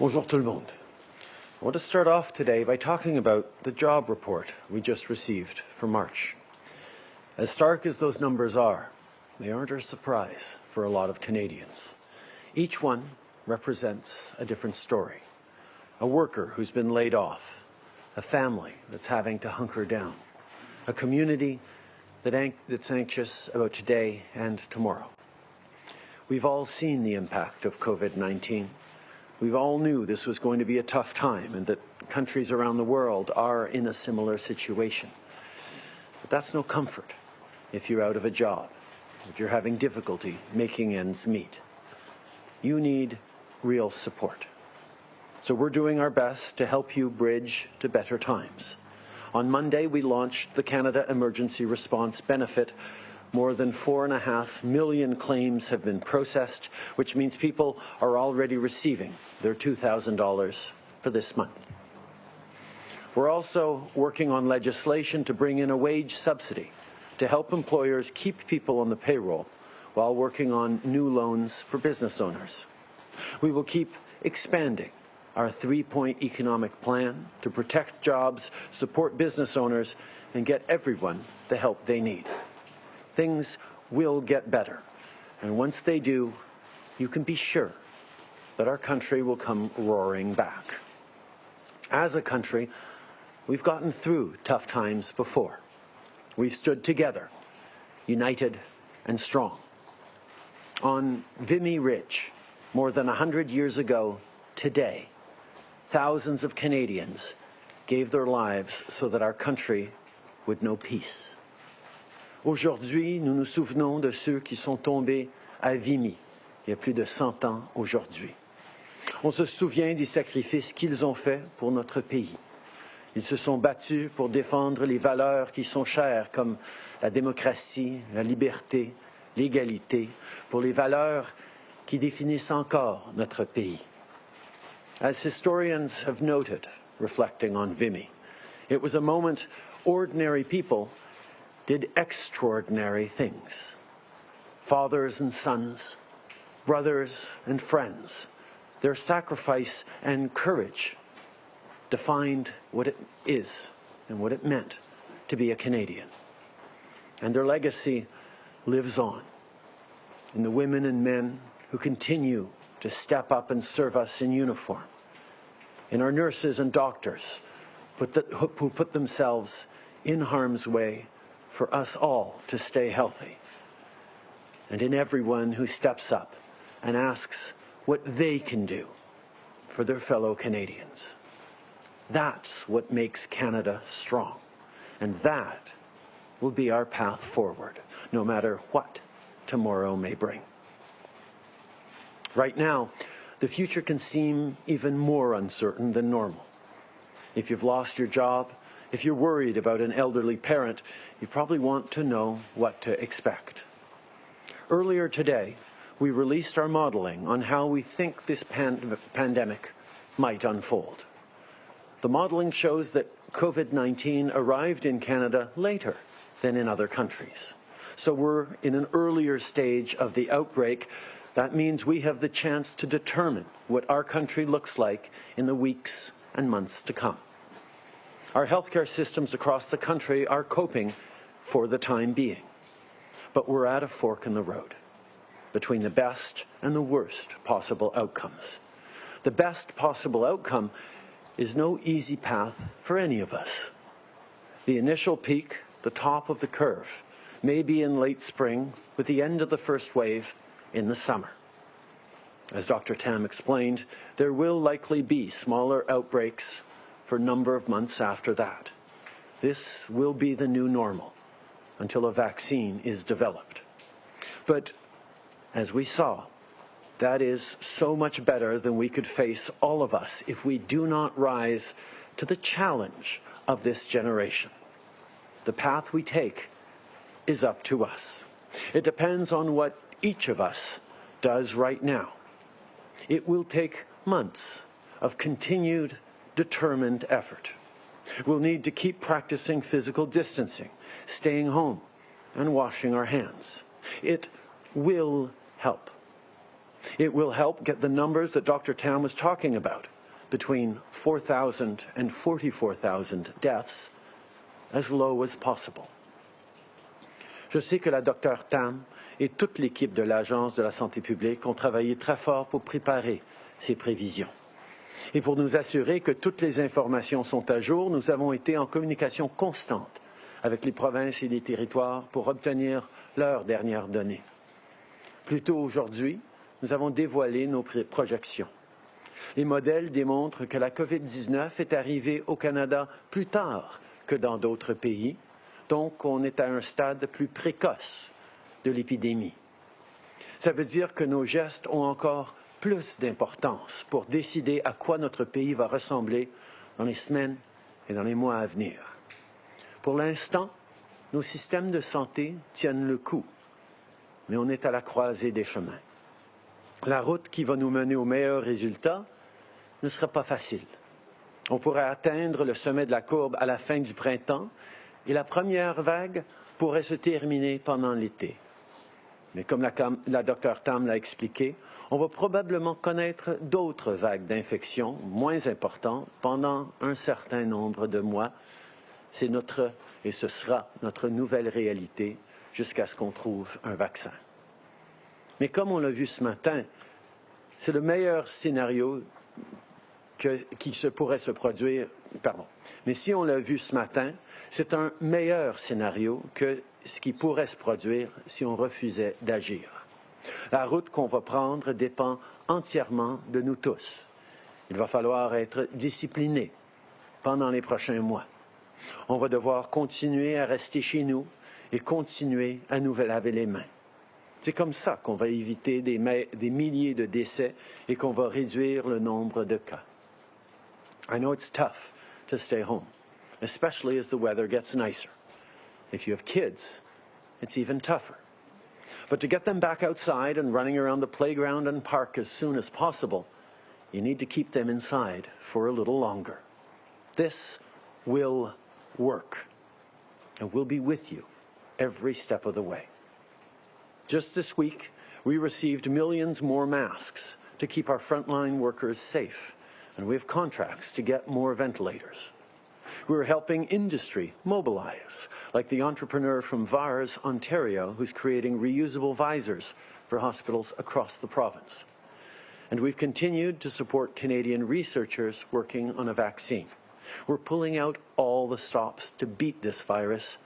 Bonjour tout le monde. I want to start off today by talking about the job report we just received for March. As stark as those numbers are, they aren't a surprise for a lot of Canadians. Each one represents a different story. A worker who's been laid off, a family that's having to hunker down, a community that's anxious about today and tomorrow. We've all seen the impact of COVID-19. We all knew this was going to be a tough time and that countries around the world are in a similar situation. But that's no comfort if you're out of a job, if you're having difficulty making ends meet. You need real support. So we're doing our best to help you bridge to better times. On Monday, we launched the Canada Emergency Response Benefit. More than 4.5 million claims have been processed, which means people are already receiving their $2,000 for this month. We're also working on legislation to bring in a wage subsidy to help employers keep people on the payroll while working on new loans for business owners. We will keep expanding our 3-point economic plan to protect jobs, support business owners, and get everyone the help they need. Things will get better, and once they do, you can be sure that our country will come roaring back. As a country, we've gotten through tough times before. We've stood together, united and strong. On Vimy Ridge, more than 100 years ago today, thousands of Canadians gave their lives so that our country would know peace. Aujourd'hui, nous nous souvenons de ceux qui sont tombés à Vimy, il y a plus de 100 ans aujourd'hui. On se souvient des sacrifices qu'ils ont faits pour notre pays. Ils se sont battus pour défendre les valeurs qui sont chères, comme la démocratie, la liberté, l'égalité, pour les valeurs qui définissent encore notre pays. As historians have noted, reflecting on Vimy, it was a moment ordinary people did extraordinary things. Fathers and sons, brothers and friends, their sacrifice and courage defined what it is and what it meant to be a Canadian. And their legacy lives on in the women and men who continue to step up and serve us in uniform, in our nurses and doctors who put themselves in harm's way for us all to stay healthy, and in everyone who steps up and asks what they can do for their fellow Canadians. That's what makes Canada strong, and that will be our path forward, no matter what tomorrow may bring. Right now, the future can seem even more uncertain than normal. If you've lost your job, if you're worried about an elderly parent, you probably want to know what to expect. Earlier today, we released our modeling on how we think this pandemic might unfold. The modeling shows that COVID-19 arrived in Canada later than in other countries. So we're in an earlier stage of the outbreak. That means we have the chance to determine what our country looks like in the weeks and months to come. Our healthcare systems across the country are coping for the time being, but we're at a fork in the road between the best and the worst possible outcomes. The best possible outcome is no easy path for any of us. The initial peak, the top of the curve, may be in late spring with the end of the first wave in the summer. As Dr. Tam explained, there will likely be smaller outbreaks for a number of months after that. This will be the new normal until a vaccine is developed. But as we saw, that is so much better than we could face, all of us, if we do not rise to the challenge of this generation. The path we take is up to us. It depends on what each of us does right now. It will take months of continued, determined effort. We'll need to keep practicing physical distancing, staying home, and washing our hands. It will help. It will help get the numbers that Dr. Tam was talking about between 4,000 and 44,000 deaths as low as possible. Je sais que la Dr Tam et toute l'équipe de l'Agence de la santé publique ont travaillé très fort pour préparer ces prévisions. Et pour nous assurer que toutes les informations sont à jour, nous avons été en communication constante avec les provinces et les territoires pour obtenir leurs dernières données. Plus tôt aujourd'hui, nous avons dévoilé nos projections. Les modèles démontrent que la COVID-19 est arrivée au Canada plus tard que dans d'autres pays, donc on est à un stade plus précoce de l'épidémie. Ça veut dire que nos gestes ont encore plus d'importance pour décider à quoi notre pays va ressembler dans les semaines et dans les mois à venir. Pour l'instant, nos systèmes de santé tiennent le coup, mais on est à la croisée des chemins. La route qui va nous mener aux meilleurs résultats ne sera pas facile. On pourrait atteindre le sommet de la courbe à la fin du printemps et la première vague pourrait se terminer pendant l'été. Mais comme la Dr Tam l'a expliqué, on va probablement connaître d'autres vagues d'infection moins importantes pendant un certain nombre de mois. C'est et ce sera notre nouvelle réalité jusqu'à ce qu'on trouve un vaccin. Mais comme on l'a vu ce matin, c'est le meilleur scénario qui pourrait se produire. Mais si on l'a vu ce matin, c'est un meilleur scénario que ce qui pourrait se produire si on refusait d'agir. La route qu'on va prendre dépend entièrement de nous tous. Il va falloir être discipliné pendant les prochains mois. On va devoir continuer à rester chez nous et continuer à nous laver les mains. C'est comme ça qu'on va éviter des milliers de décès et qu'on va réduire le nombre de cas. I know it's tough to stay home, especially as the weather gets nicer. If you have kids, it's even tougher. But to get them back outside and running around the playground and park as soon as possible, you need to keep them inside for a little longer. This will work, and we'll be with you every step of the way. Just this week, we received millions more masks to keep our frontline workers safe, and we have contracts to get more ventilators. We're helping industry mobilize, like the entrepreneur from Vars, Ontario, who's creating reusable visors for hospitals across the province. And we've continued to support Canadian researchers working on a vaccine. We're pulling out all the stops to beat this virus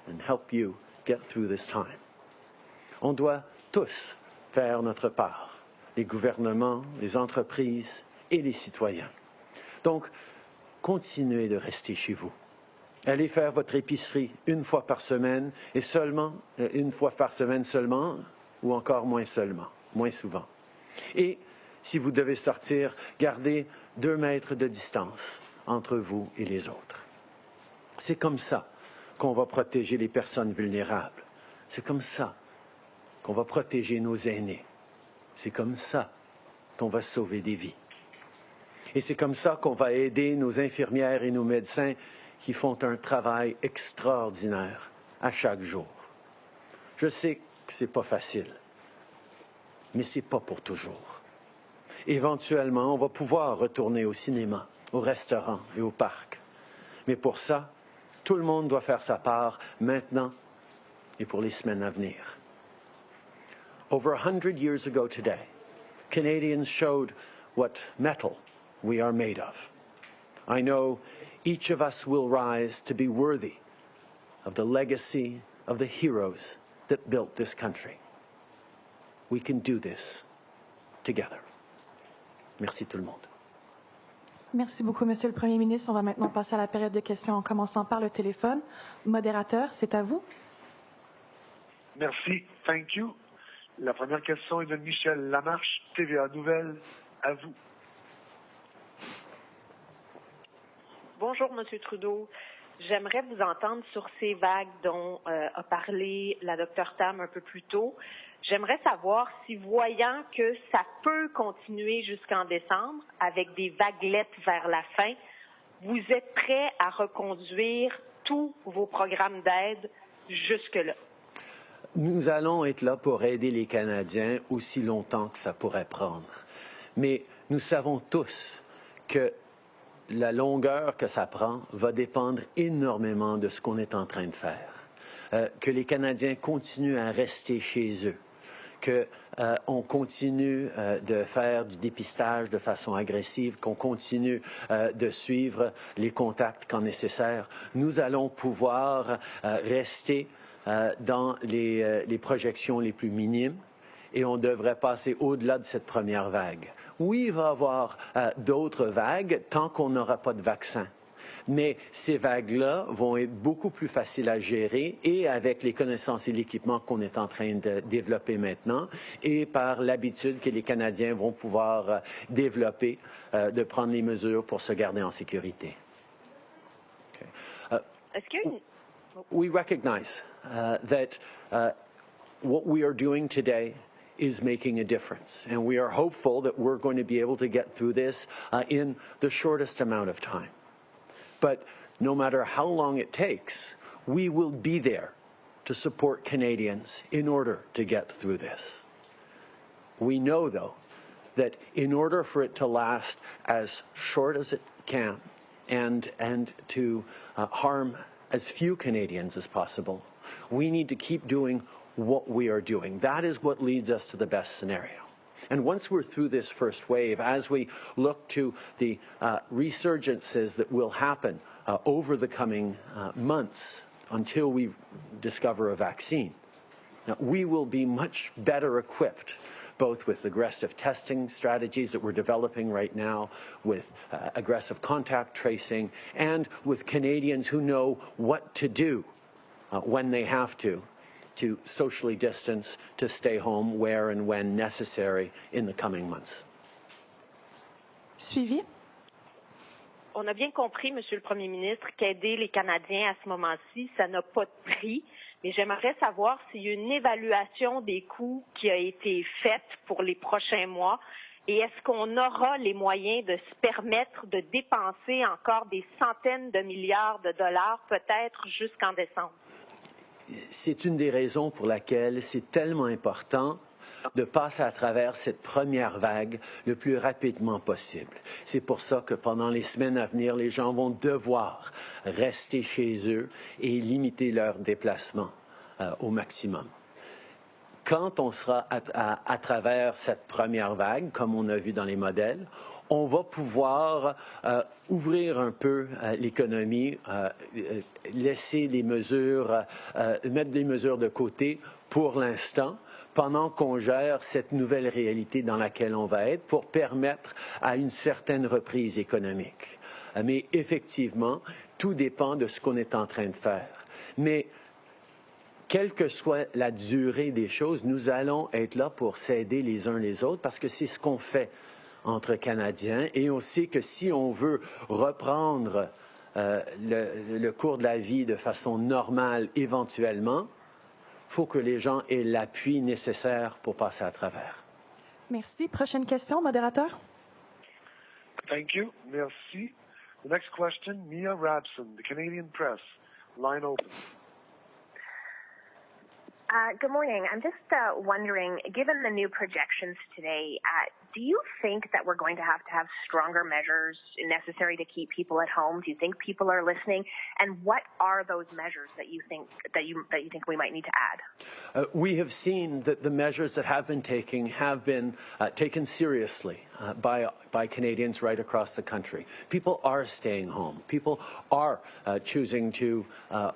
and help you get through this time. On doit tous faire notre part, les gouvernements, les entreprises et les citoyens. Donc, continuez de rester chez vous. Allez faire votre épicerie une fois par semaine et une fois par semaine seulement, ou encore moins souvent. Et si vous devez sortir, gardez 2 mètres de distance entre vous et les autres. C'est comme ça qu'on va protéger les personnes vulnérables. C'est comme ça qu'on va protéger nos aînés. C'est comme ça qu'on va sauver des vies. Et c'est comme ça qu'on va aider nos infirmières et nos médecins qui font un travail extraordinaire à chaque jour. Je sais que ce n'est pas facile, mais ce n'est pas pour toujours. Éventuellement, on va pouvoir retourner au cinéma, au restaurant et au parc. Mais pour ça, tout le monde doit faire sa part maintenant et pour les semaines à venir. Over 100 years ago today, Canadians showed what metal we are made of. I know each of us will rise to be worthy of the legacy of the heroes that built this country. We can do this together. Merci tout le monde. Merci beaucoup, Monsieur le Premier ministre. On va maintenant passer à la période de questions en commençant par le téléphone. Modérateur, c'est à vous. Merci. Thank you. La première question est de Michel Lamarche, TVA Nouvelles. À vous. Bonjour, Monsieur Trudeau. J'aimerais vous entendre sur ces vagues dont a parlé la Dr Tam un peu plus tôt. J'aimerais savoir si, voyant que ça peut continuer jusqu'en décembre avec des vaguelettes vers la fin, vous êtes prêt à reconduire tous vos programmes d'aide jusque-là? Nous allons être là pour aider les Canadiens aussi longtemps que ça pourrait prendre. Mais nous savons tous que la longueur que ça prend va dépendre énormément de ce qu'on est en train de faire. Que les Canadiens continuent à rester chez eux, qu'on continue de faire du dépistage de façon agressive, qu'on continue de suivre les contacts quand nécessaire. Nous allons pouvoir rester dans les projections les plus minimes et on devrait passer au-delà de cette première vague. Oui, il va y avoir d'autres vagues tant qu'on n'aura pas de vaccin. Mais ces vagues-là vont être beaucoup plus faciles à gérer et avec les connaissances et l'équipement qu'on est en train de développer maintenant et par l'habitude que les Canadiens vont pouvoir développer de prendre les mesures pour se garder en sécurité. Okay. Est-ce qu'il y a une... We recognize that what we are doing today is making a difference. And we are hopeful that we're going to be able to get through this in the shortest amount of time. But no matter how long it takes, we will be there to support Canadians in order to get through this. We know, though, that in order for it to last as short as it can and to harm as few Canadians as possible, we need to keep doing what we are doing. That is what leads us to the best scenario. And once we're through this first wave, as we look to the resurgences that will happen over the coming months until we discover a vaccine, now, we will be much better equipped, both with aggressive testing strategies that we're developing right now, with aggressive contact tracing, and with Canadians who know what to do when they have to socially distance, to stay home where and when necessary in the coming months. Suivi. On a bien compris, Monsieur le Premier ministre, qu'aider les Canadiens à ce moment-ci, ça n'a pas de prix. Mais j'aimerais savoir s'il y a une évaluation des coûts qui a été faite pour les prochains mois et est-ce qu'on aura les moyens de se permettre de dépenser encore des centaines de milliards de dollars, peut-être jusqu'en décembre? C'est une des raisons pour laquelle c'est tellement important de passer à travers cette première vague le plus rapidement possible. C'est pour ça que pendant les semaines à venir, les gens vont devoir rester chez eux et limiter leurs déplacements au maximum. Quand on sera à travers cette première vague, comme on a vu dans les modèles, on va pouvoir ouvrir un peu l'économie, laisser les mesures, mettre des mesures de côté pour l'instant, pendant qu'on gère cette nouvelle réalité dans laquelle on va être, pour permettre à une certaine reprise économique. Mais effectivement, tout dépend de ce qu'on est en train de faire. Mais quelle que soit la durée des choses, nous allons être là pour s'aider les uns les autres parce que c'est ce qu'on fait entre Canadiens et on sait que si on veut reprendre le cours de la vie de façon normale éventuellement, il faut que les gens aient l'appui nécessaire pour passer à travers. Merci. Prochaine question, modérateur. Thank you. Merci. The next question, Mia Rabson, the Canadian Press. Line open. Good morning. I'm just wondering, given the new projections today, do you think that we're going to have stronger measures necessary to keep people at home? Do you think people are listening? And what are those measures that you think we might need to add? We have seen that the measures that have been taken seriously by Canadians right across the country. People are staying home. People are choosing to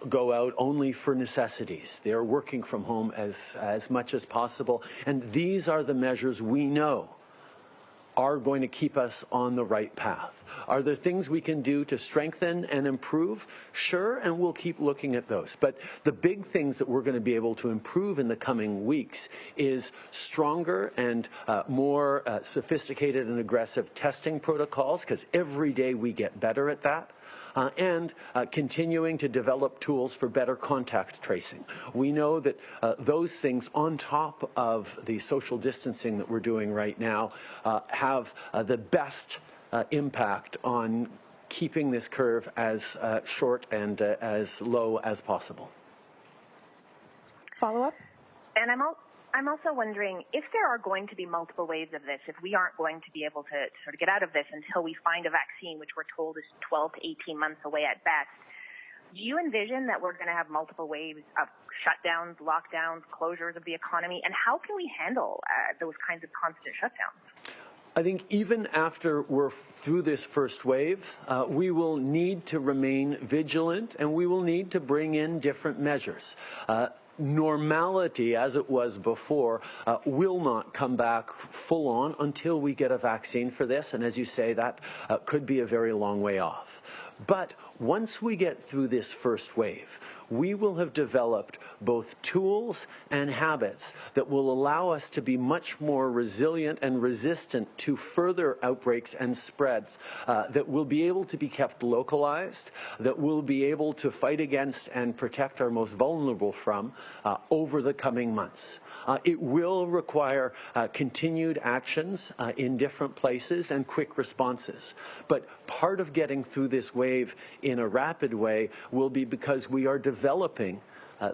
go out only for necessities. They are working from home as much as possible. And these are the measures we know are going to keep us on the right path. Are there things we can do to strengthen and improve? Sure, and we'll keep looking at those. But the big things that we're going to be able to improve in the coming weeks is stronger and more sophisticated and aggressive testing protocols, because every day we get better at that. And continuing to develop tools for better contact tracing. We know that those things on top of the social distancing that we're doing right now have the best impact on keeping this curve as short and as low as possible. Follow-up? And I'm also wondering if there are going to be multiple waves of this, if we aren't going to be able to sort of get out of this until we find a vaccine, which we're told is 12 to 18 months away at best. Do you envision that we're going to have multiple waves of shutdowns, lockdowns, closures of the economy? And how can we handle those kinds of constant shutdowns? I think even after we're through this first wave, we will need to remain vigilant and we will need to bring in different measures. Normality, as it was before, will not come back full on until we get a vaccine for this. And as you say, that could be a very long way off. But once we get through this first wave, we will have developed both tools and habits that will allow us to be much more resilient and resistant to further outbreaks and spreads, that will be able to be kept localized, that will be able to fight against and protect our most vulnerable from over the coming months. It will require continued actions in different places and quick responses. But part of getting through this wave in a rapid way will be because we are developing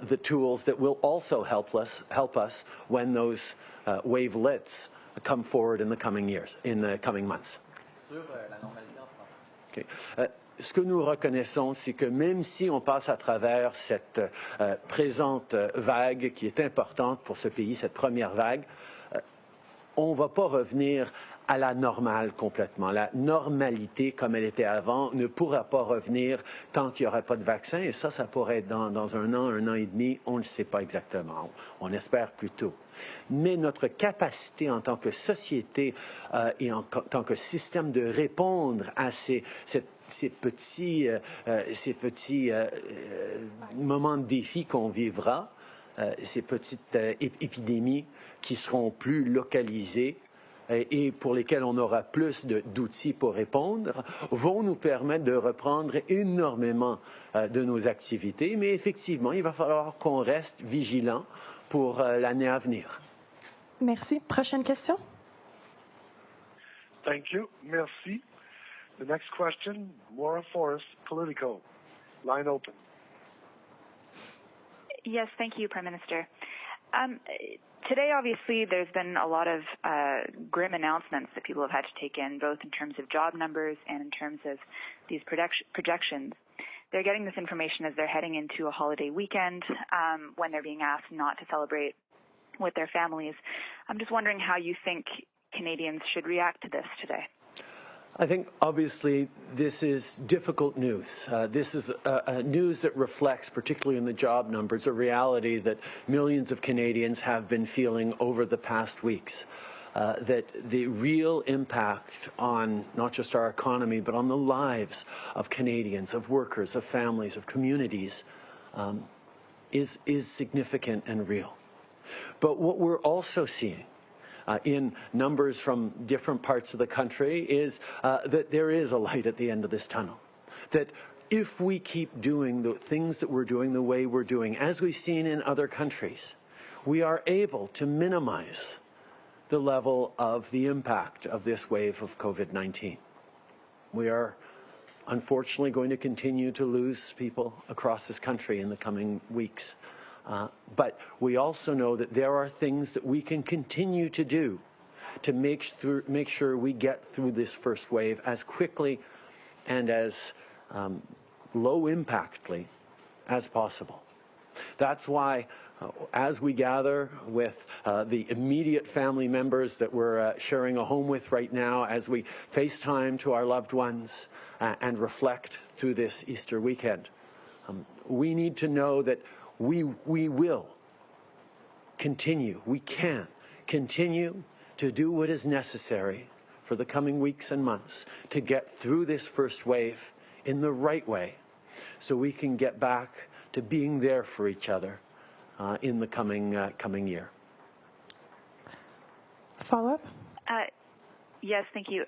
the tools that will also help us when those wavelets come forward in the coming years, in the coming months. Okay. Ce que nous reconnaissons, c'est que même si on passe à travers cette présente vague qui est importante pour ce pays, cette première vague, on ne va pas revenir à la normale complètement. La normalité, comme elle était avant, ne pourra pas revenir tant qu'il n'y aura pas de vaccin. Et ça pourrait être dans un an et demi, on ne le sait pas exactement. On espère plus tôt. Mais notre capacité en tant que société et en tant que système de répondre à ces petits moments de défi qu'on vivra, ces petites épidémies qui seront plus localisées et pour lesquelles on aura plus d'outils pour répondre, vont nous permettre de reprendre énormément de nos activités. Mais effectivement, il va falloir qu'on reste vigilant pour l'année à venir. Merci. Prochaine question. Thank you. Merci. The next question, Maura Forrest, Politico. Line open. Yes, thank you, Prime Minister. Today, obviously, there's been a lot of grim announcements that people have had to take in, both in terms of job numbers and in terms of these projections. They're getting this information as they're heading into a holiday weekend, when they're being asked not to celebrate with their families. I'm just wondering how you think Canadians should react to this today. I think, obviously, this is difficult news. This is news that reflects, particularly in the job numbers, a reality that millions of Canadians have been feeling over the past weeks. That the real impact on not just our economy, but on the lives of Canadians, of workers, of families, of communities, is significant and real. But what we're also seeing in numbers from different parts of the country is that there is a light at the end of this tunnel. That if we keep doing the things that we're doing the way we're doing, as we've seen in other countries, we are able to minimize the level of the impact of this wave of COVID-19. We are unfortunately going to continue to lose people across this country in the coming weeks. But we also know that there are things that we can continue to do to make sure we get through this first wave as quickly and as low impactly as possible. That's why as we gather with the immediate family members that we're sharing a home with right now, as we FaceTime to our loved ones and reflect through this Easter weekend, we need to know that we will continue, we can continue to do what is necessary for the coming weeks and months to get through this first wave in the right way so we can get back to being there for each other in the coming year. Follow-up? Yes, thank you.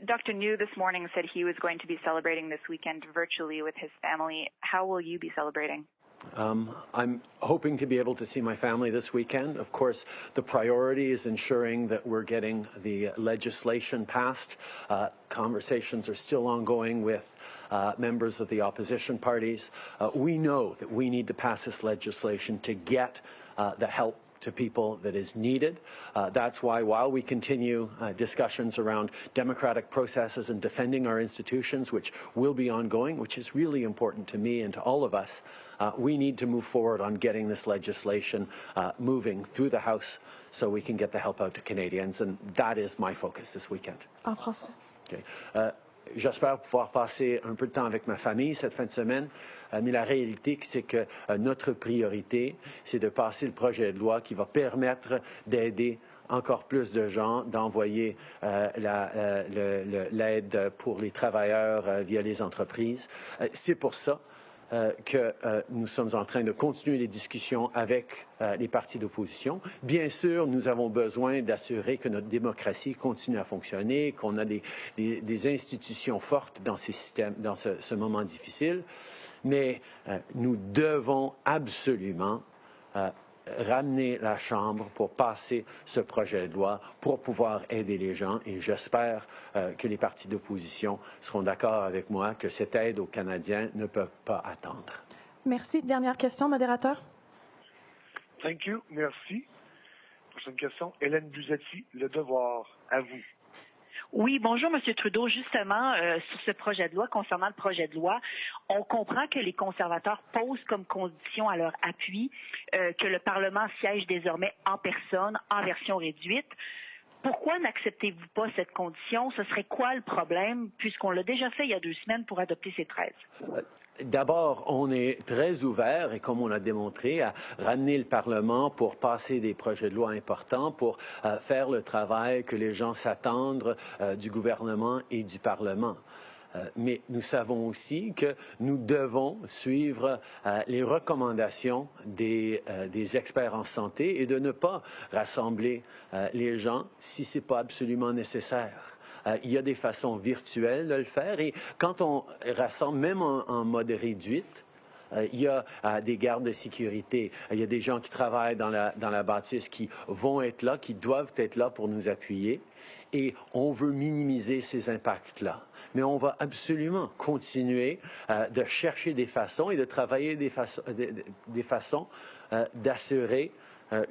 Dr. New this morning said he was going to be celebrating this weekend virtually with his family. How will you be celebrating? I'm hoping to be able to see my family this weekend. Of course, the priority is ensuring that we're getting the legislation passed. Conversations are still ongoing with members of the opposition parties. We know that we need to pass this legislation to get the help to people that is needed. That's why while we continue discussions around democratic processes and defending our institutions, which will be ongoing, which is really important to me and to all of us, we need to move forward on getting this legislation moving through the House so we can get the help out to Canadians, and that is my focus this weekend. En français. Okay. J'espère pouvoir passer un peu de temps avec ma famille cette fin de semaine, mais la réalité, c'est que notre priorité, c'est de passer le projet de loi qui va permettre d'aider encore plus de gens, d'envoyer l'aide pour les travailleurs via les entreprises. C'est pour ça que nous sommes en train de continuer les discussions avec les partis d'opposition. Bien sûr, nous avons besoin d'assurer que notre démocratie continue à fonctionner, qu'on a des institutions fortes dans ces systèmes, dans ce moment difficile, mais nous devons absolument ramener la Chambre pour passer ce projet de loi pour pouvoir aider les gens, et j'espère que les partis d'opposition seront d'accord avec moi que cette aide aux Canadiens ne peut pas attendre. Merci. Dernière question, modérateur. Thank you. Merci. Prochaine question, Hélène Buzetti, Le Devoir. À vous. Oui, bonjour, M. Trudeau. Justement, sur ce projet de loi, concernant le projet de loi, on comprend que les conservateurs posent comme condition à leur appui que le Parlement siège désormais en personne, en version réduite. Pourquoi n'acceptez-vous pas cette condition? Ce serait quoi le problème, puisqu'on l'a déjà fait il y a 2 semaines pour adopter ces 13? D'abord, on est très ouvert, et comme on l'a démontré, à ramener le Parlement pour passer des projets de loi importants, pour faire le travail que les gens s'attendent du gouvernement et du Parlement. Mais nous savons aussi que nous devons suivre les recommandations des experts en santé et de ne pas rassembler les gens si ce n'est pas absolument nécessaire. Il y a des façons virtuelles de le faire, et quand on rassemble, même en mode réduite, il y a des gardes de sécurité, il y a des gens qui travaillent dans la bâtisse qui vont être là, qui doivent être là pour nous appuyer, et on veut minimiser ces impacts-là. Mais on va absolument continuer de chercher des façons et de travailler des façons d'assurer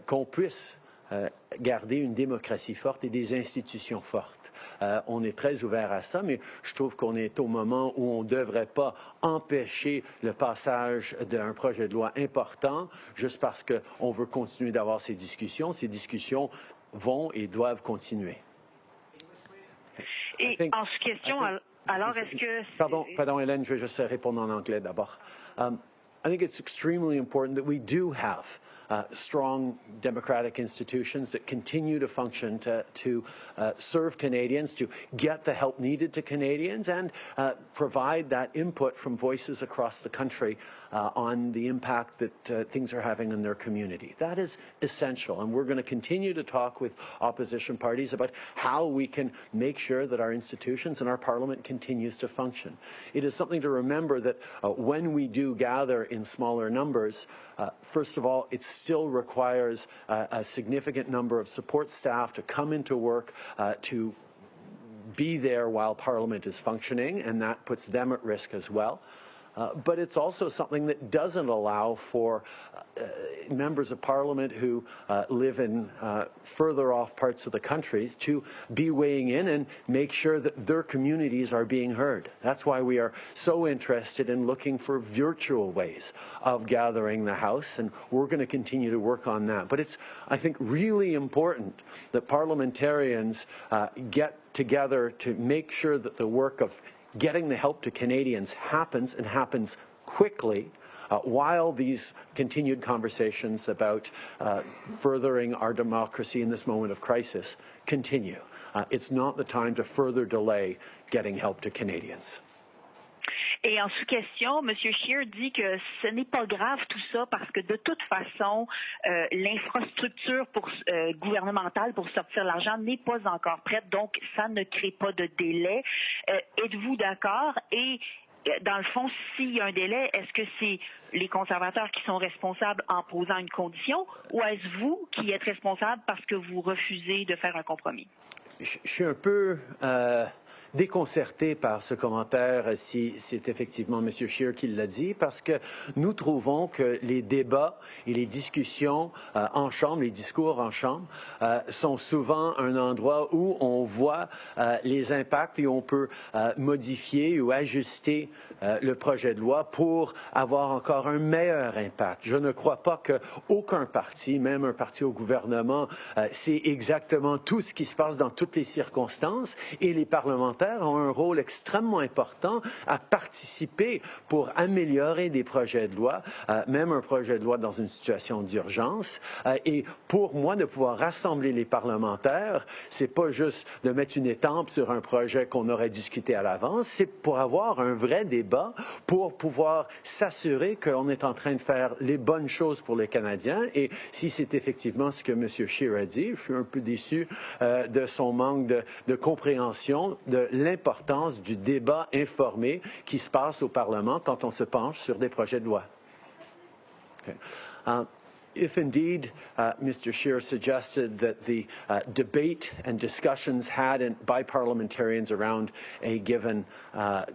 qu'on puisse garder une démocratie forte et des institutions fortes. On est très ouvert à ça, mais je trouve qu'on est au moment où on ne devrait pas empêcher le passage d'un projet de loi important juste parce qu'on veut continuer d'avoir ces discussions. Ces discussions vont et doivent continuer. Et en question, alors est-ce que... Pardon, Hélène, je vais juste répondre en anglais d'abord. I think it's extremely important that we do have strong democratic institutions that continue to function to serve Canadians, to get the help needed to Canadians, and provide that input from voices across the country on the impact that things are having in their community. That is essential, and we're going to continue to talk with opposition parties about how we can make sure that our institutions and our Parliament continues to function. It is something to remember that when we do gather in smaller numbers, first of all, it still requires a significant number of support staff to come into work, to be there while Parliament is functioning, and that puts them at risk as well. But it's also something that doesn't allow for members of Parliament who live in further off parts of the countries to be weighing in and make sure that their communities are being heard. That's why we are so interested in looking for virtual ways of gathering the House, and we're going to continue to work on that. But it's, I think, really important that parliamentarians get together to make sure that the work of getting the help to Canadians happens, and happens quickly, while these continued conversations about furthering our democracy in this moment of crisis continue. It's not the time to further delay getting help to Canadians. Et en sous-question, M. Scheer dit que ce n'est pas grave tout ça parce que de toute façon, l'infrastructure gouvernementale pour sortir l'argent n'est pas encore prête, donc ça ne crée pas de délai. Êtes-vous d'accord? Et dans le fond, s'il y a un délai, est-ce que c'est les conservateurs qui sont responsables en posant une condition, ou est-ce vous qui êtes responsable parce que vous refusez de faire un compromis? je suis un peu déconcerté par ce commentaire, si c'est effectivement M. Scheer qui l'a dit, parce que nous trouvons que les débats et les discussions en Chambre, les discours en Chambre, sont souvent un endroit où on voit les impacts et on peut modifier ou ajuster le projet de loi pour avoir encore un meilleur impact. Je ne crois pas qu'aucun parti, même un parti au gouvernement, sait exactement tout ce qui se passe dans toutes les circonstances, et les parlementaires ont un rôle extrêmement important à participer pour améliorer des projets de loi, même un projet de loi dans une situation d'urgence. Et pour moi, de pouvoir rassembler les parlementaires, c'est pas juste de mettre une étampe sur un projet qu'on aurait discuté à l'avance, c'est pour avoir un vrai débat, pour pouvoir s'assurer qu'on est en train de faire les bonnes choses pour les Canadiens. Et si c'est effectivement ce que M. Scheer a dit, je suis un peu déçu de son manque de compréhension de l'importance du débat informé qui se passe au Parlement quand on se penche sur des projets de loi. Okay. If indeed Mr. Scheer suggested that the debate and discussions had by parliamentarians around a given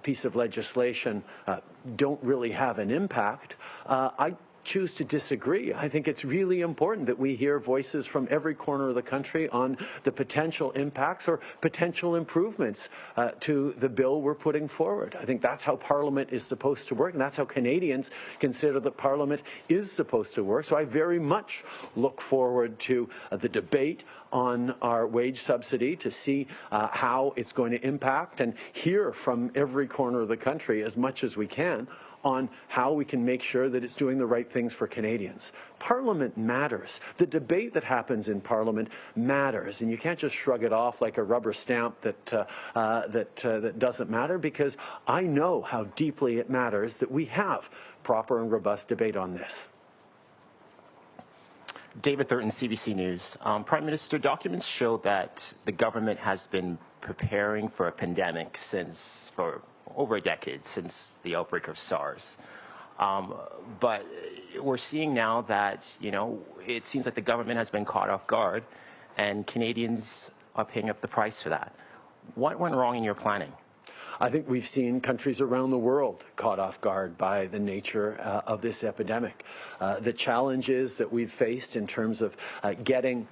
piece of legislation don't really have an impact, I choose to disagree. I think it's really important that we hear voices from every corner of the country on the potential impacts or potential improvements to the bill we're putting forward. I think that's how Parliament is supposed to work, and that's how Canadians consider that Parliament is supposed to work. So I very much look forward to the debate on our wage subsidy to see how it's going to impact and hear from every corner of the country as much as we can on how we can make sure that it's doing the right things for Canadians. Parliament matters. The debate that happens in Parliament matters, and you can't just shrug it off like a rubber stamp that doesn't matter, because I know how deeply it matters that we have proper and robust debate on this. David Thurton, CBC News. Prime Minister, documents show that the government has been preparing for a pandemic for over a decade, since the outbreak of SARS. But we're seeing now that, it seems like the government has been caught off guard, and Canadians are paying up the price for that. What went wrong in your planning? I think we've seen countries around the world caught off guard by the nature of this epidemic. The challenges that we've faced in terms of getting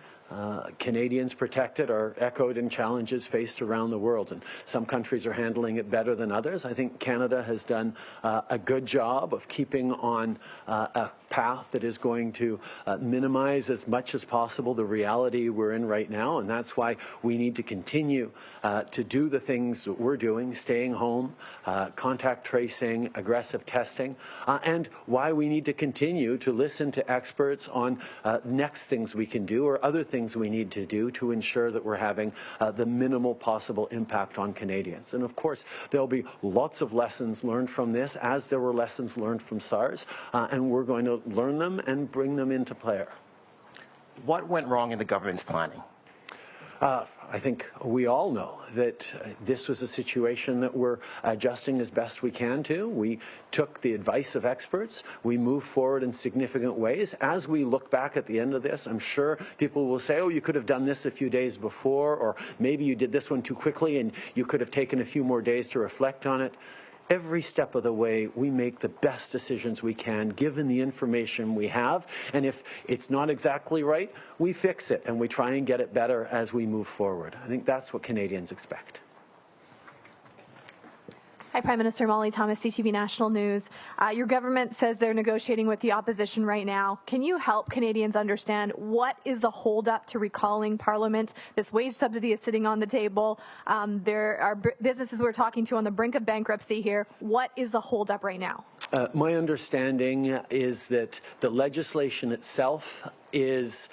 Canadians protected are echoed in challenges faced around the world, and some countries are handling it better than others. I think Canada has done a good job of keeping on a path that is going to minimize as much as possible the reality we're in right now, and that's why we need to continue to do the things that we're doing, staying home, contact tracing, aggressive testing, and why we need to continue to listen to experts on next things we can do or other things we need to do to ensure that we're having the minimal possible impact on Canadians. And of course, there'll be lots of lessons learned from this, as there were lessons learned from SARS, and we're going to learn them and bring them into play. What went wrong in the government's planning? I think we all know that this was a situation that we're adjusting as best we can to. We took the advice of experts. We moved forward in significant ways. As we look back at the end of this, I'm sure people will say, oh, you could have done this a few days before, or maybe you did this one too quickly and you could have taken a few more days to reflect on it. Every step of the way, we make the best decisions we can, given the information we have. And if it's not exactly right, we fix it and we try and get it better as we move forward. I think that's what Canadians expect. Hi, Prime Minister. Molly Thomas, CTV National News. Your government says they're negotiating with the opposition right now. Can you help Canadians understand what is the holdup to recalling Parliament? This wage subsidy is sitting on the table. There are businesses we're talking to on the brink of bankruptcy here. What is the holdup right now? My understanding is that the legislation itself is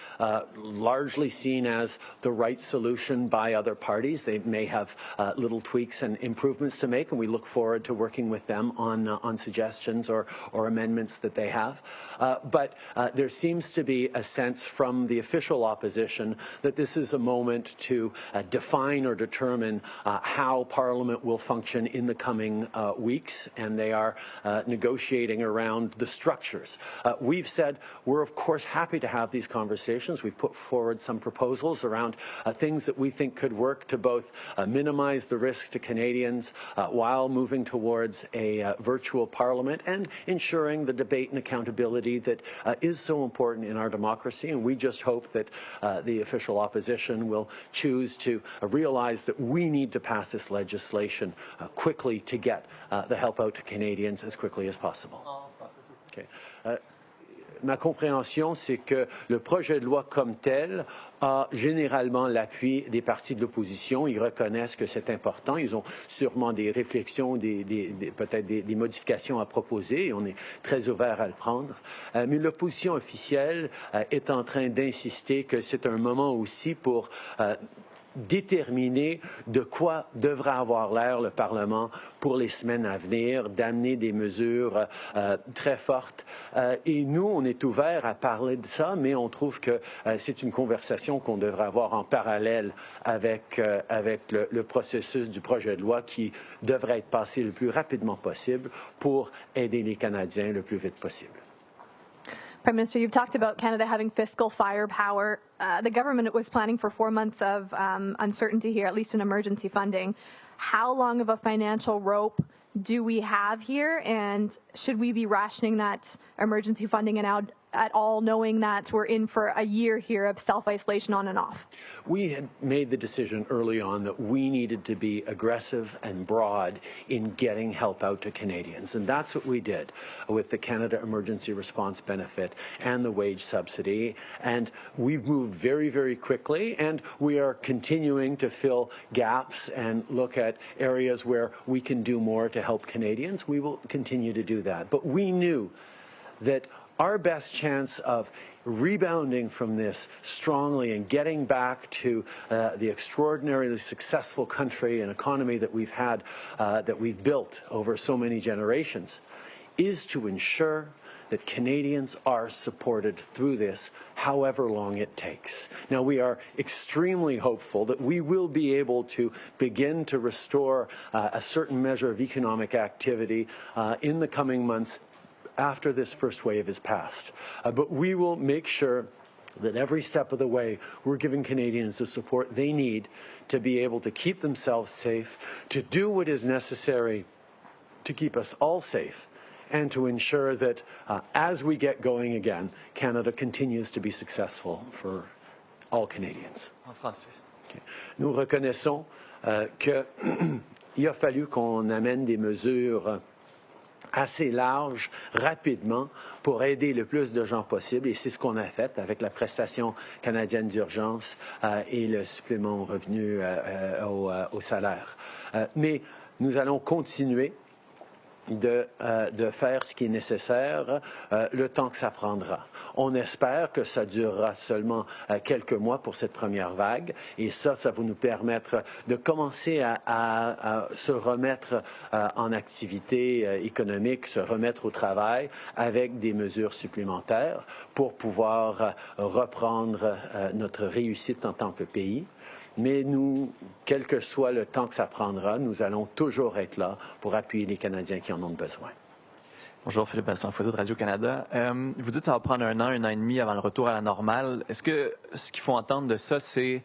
largely seen as the right solution by other parties. They may have little tweaks and improvements to make, and we look forward to working with them on suggestions or amendments that they have. But there seems to be a sense from the official opposition that this is a moment to define or determine how Parliament will function in the coming weeks, and they are negotiating around the structures. We've said we're of course happy to have have these conversations. We've put forward some proposals around things that we think could work to both minimize the risk to Canadians while moving towards a virtual parliament and ensuring the debate and accountability that is so important in our democracy. And we just hope that the official opposition will choose to realize that we need to pass this legislation quickly to get the help out to Canadians as quickly as possible. Okay. Ma compréhension, c'est que le projet de loi comme tel a généralement l'appui des partis de l'opposition. Ils reconnaissent que c'est important. Ils ont sûrement des réflexions, peut-être des modifications à proposer. Et on est très ouvert à le prendre. Mais l'opposition officielle est en train d'insister que c'est un moment aussi pour déterminer de quoi devra avoir l'air le Parlement pour les semaines à venir, d'amener des mesures très fortes. Et nous, on est ouvert à parler de ça, mais on trouve que c'est une conversation qu'on devrait avoir en parallèle avec le processus du projet de loi qui devrait être passé le plus rapidement possible pour aider les Canadiens le plus vite possible. Prime Minister, you've talked about Canada having fiscal firepower. The government was planning for 4 months of uncertainty here, at least in emergency funding. How long of a financial rope do we have here, and should we be rationing that emergency funding at all, knowing that we're in for a year here of self-isolation on and off? We had made the decision early on that we needed to be aggressive and broad in getting help out to Canadians, and that's what we did with the Canada Emergency Response Benefit and the wage subsidy. And we've moved very, very quickly, and we are continuing to fill gaps and look at areas where we can do more to help Canadians. We will continue to do that. But we knew that our best chance of rebounding from this strongly and getting back to the extraordinarily successful country and economy that we've had, that we've built over so many generations, is to ensure that Canadians are supported through this, however long it takes. Now, we are extremely hopeful that we will be able to begin to restore a certain measure of economic activity in the coming months after this first wave is passed. But we will make sure that every step of the way we're giving Canadians the support they need to be able to keep themselves safe, to do what is necessary to keep us all safe, and to ensure that as we get going again, Canada continues to be successful for all Canadians. En français. Okay. Nous reconnaissons qu'il a fallu qu'on amène des mesures assez large, rapidement, pour aider le plus de gens possible. Et c'est ce qu'on a fait avec la prestation canadienne d'urgence et le supplément au revenu au salaire. Mais nous allons continuer de faire ce qui est nécessaire le temps que ça prendra. On espère que ça durera seulement quelques mois pour cette première vague, et ça va nous permettre de commencer à se remettre en activité économique, se remettre au travail avec des mesures supplémentaires pour pouvoir reprendre notre réussite en tant que pays. Mais nous, quel que soit le temps que ça prendra, nous allons toujours être là pour appuyer les Canadiens qui en ont besoin. Bonjour, Philippe Vincent-Foiseau de Radio-Canada. Vous dites que ça va prendre un an et demi avant le retour à la normale. Est-ce que ce qu'il faut entendre de ça, c'est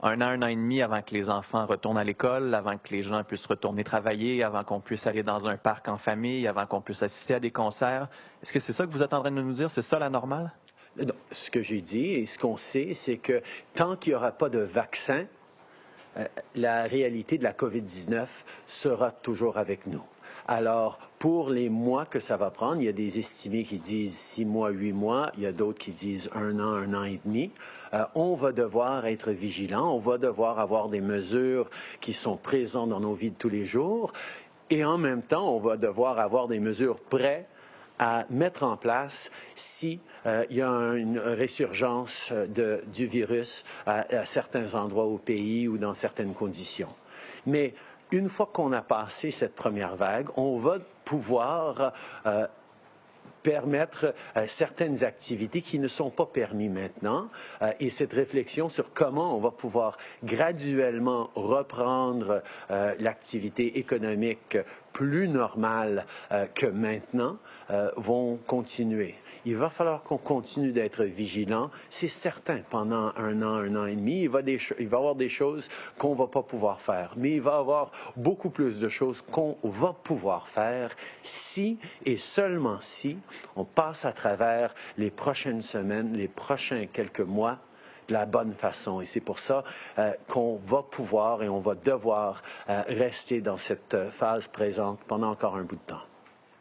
un an et demi avant que les enfants retournent à l'école, avant que les gens puissent retourner travailler, avant qu'on puisse aller dans un parc en famille, avant qu'on puisse assister à des concerts? Est-ce que c'est ça que vous êtes en train de nous dire? C'est ça la normale? Non, ce que j'ai dit et ce qu'on sait, c'est que tant qu'il n'y aura pas de vaccin, la réalité de la COVID-19 sera toujours avec nous. Alors, pour les mois que ça va prendre, il y a des estimés qui disent 6 mois, 8 mois, il y a d'autres qui disent un an et demi. On va devoir être vigilant, on va devoir avoir des mesures qui sont présentes dans nos vies de tous les jours, et en même temps, on va devoir avoir des mesures prêtes à mettre en place si il y a une résurgence du virus à certains endroits au pays ou dans certaines conditions. Mais une fois qu'on a passé cette première vague, on va pouvoir permettre certaines activités qui ne sont pas permises maintenant, et cette réflexion sur comment on va pouvoir graduellement reprendre l'activité économique plus normales que maintenant vont continuer. Il va falloir qu'on continue d'être vigilant. C'est certain, pendant un an et demi, il va y avoir des choses qu'on ne va pas pouvoir faire. Mais il va y avoir beaucoup plus de choses qu'on va pouvoir faire si et seulement si on passe à travers les prochaines semaines, les prochains quelques mois de la bonne façon. Et c'est pour ça qu'on va pouvoir et on va devoir rester dans cette phase présente pendant encore un bout de temps.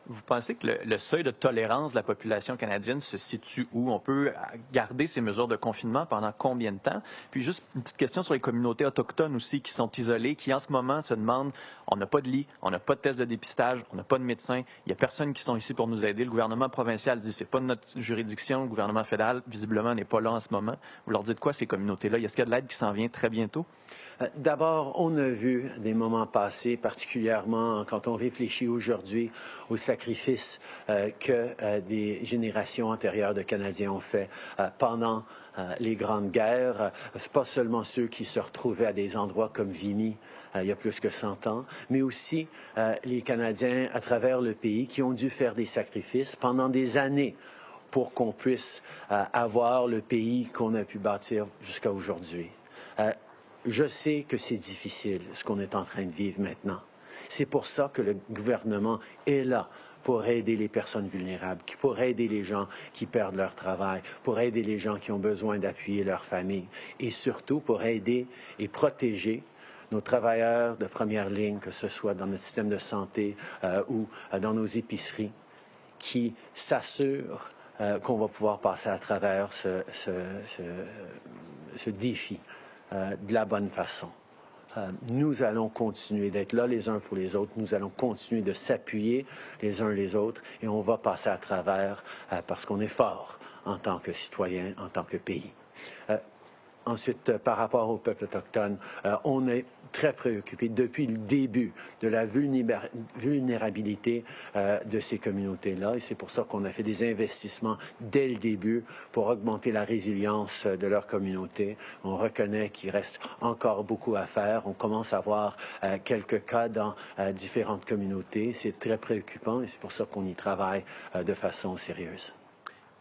Vous pensez que le seuil de tolérance de la population canadienne se situe où? On peut garder ces mesures de confinement pendant combien de temps? Puis juste une petite question sur les communautés autochtones aussi qui sont isolées, qui en ce moment se demandent, on n'a pas de lit, on n'a pas de test de dépistage, on n'a pas de médecin, il n'y a personne qui sont ici pour nous aider. Le gouvernement provincial dit, c'est pas de notre juridiction, le gouvernement fédéral visiblement n'est pas là en ce moment. Vous leur dites quoi, ces communautés-là? Est-ce qu'il y a de l'aide qui s'en vient très bientôt? D'abord, on a vu des moments passés, particulièrement quand on réfléchit aujourd'hui aux sacrifices que des générations antérieures de Canadiens ont fait pendant les grandes guerres. C'est pas seulement ceux qui se retrouvaient à des endroits comme Vimy il y a plus que 100 ans, mais aussi les Canadiens à travers le pays qui ont dû faire des sacrifices pendant des années pour qu'on puisse avoir le pays qu'on a pu bâtir jusqu'à aujourd'hui. Je sais que c'est difficile, ce qu'on est en train de vivre maintenant. C'est pour ça que le gouvernement est là pour aider les personnes vulnérables, pour aider les gens qui perdent leur travail, pour aider les gens qui ont besoin d'appuyer leur famille et surtout pour aider et protéger nos travailleurs de première ligne, que ce soit dans notre système de santé ou dans nos épiceries, qui s'assurent qu'on va pouvoir passer à travers ce défi de la bonne façon. Nous allons continuer d'être là les uns pour les autres. Nous allons continuer de s'appuyer les uns les autres et on va passer à travers parce qu'on est fort en tant que citoyen, en tant que pays. Ensuite, par rapport au peuple autochtone, on est très préoccupé depuis le début de la vulnérabilité de ces communautés-là. Et c'est pour ça qu'on a fait des investissements dès le début pour augmenter la résilience de leur communauté. On reconnaît qu'il reste encore beaucoup à faire. On commence à voir quelques cas dans différentes communautés. C'est très préoccupant et c'est pour ça qu'on y travaille de façon sérieuse.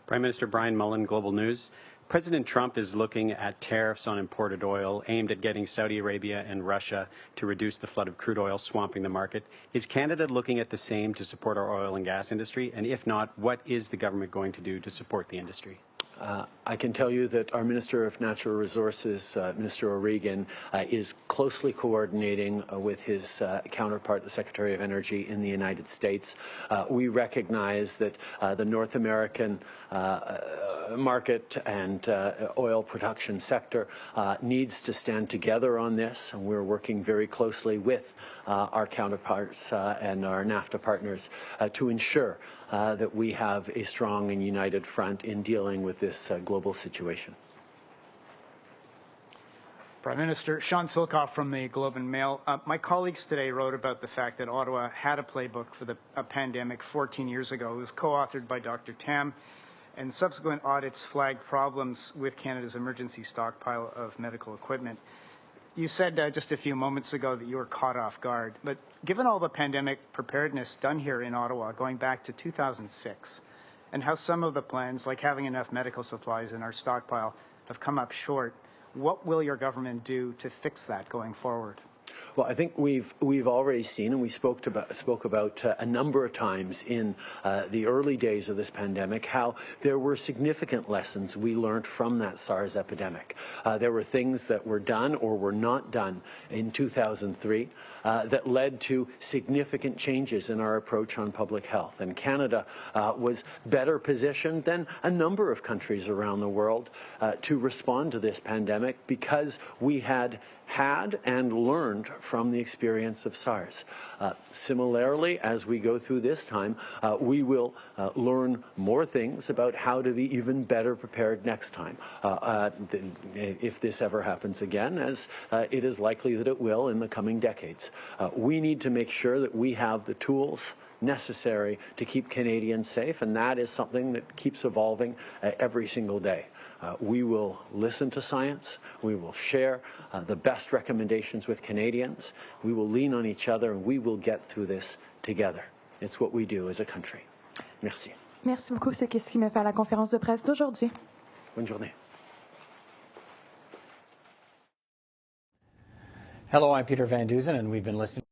Prime Minister Brian Mullen, Global News. President Trump is looking at tariffs on imported oil aimed at getting Saudi Arabia and Russia to reduce the flood of crude oil swamping the market. Is Canada looking at the same to support our oil and gas industry? And if not, what is the government going to do to support the industry? I can tell you that our Minister of Natural Resources, Minister O'Regan, is closely coordinating with his counterpart, the Secretary of Energy in the United States. We recognize that the North American market and oil production sector needs to stand together on this, and we're working very closely with our counterparts and our NAFTA partners to ensure that we have a strong and united front in dealing with this global situation. Prime Minister, Sean Silkoff from the Globe and Mail. My colleagues today wrote about the fact that Ottawa had a playbook for the pandemic 14 years ago. It was co-authored by Dr. Tam, and subsequent audits flagged problems with Canada's emergency stockpile of medical equipment. You said just a few moments ago that you were caught off guard, but given all the pandemic preparedness done here in Ottawa going back to 2006, and how some of the plans, like having enough medical supplies in our stockpile, have come up short, what will your government do to fix that going forward? Well, I think we've already seen, and we spoke about a number of times in the early days of this pandemic, how there were significant lessons we learned from that SARS epidemic. There were things that were done or were not done in 2003 that led to significant changes in our approach on public health. And Canada was better positioned than a number of countries around the world to respond to this pandemic because we had and learned from the experience of SARS. Similarly, as we go through this time, we will learn more things about how to be even better prepared next time, if this ever happens again, as it is likely that it will in the coming decades. We need to make sure that we have the tools necessary to keep Canadians safe, and that is something that keeps evolving every single day. We will listen to science. We will share the best recommendations with Canadians. We will lean on each other, and we will get through this together. It's what we do as a country. Merci. Merci beaucoup. C'est ce qui me fait à la conférence de presse d'aujourd'hui. Bonne journée. Hello, I'm Peter Van Dusen, and we've been listening.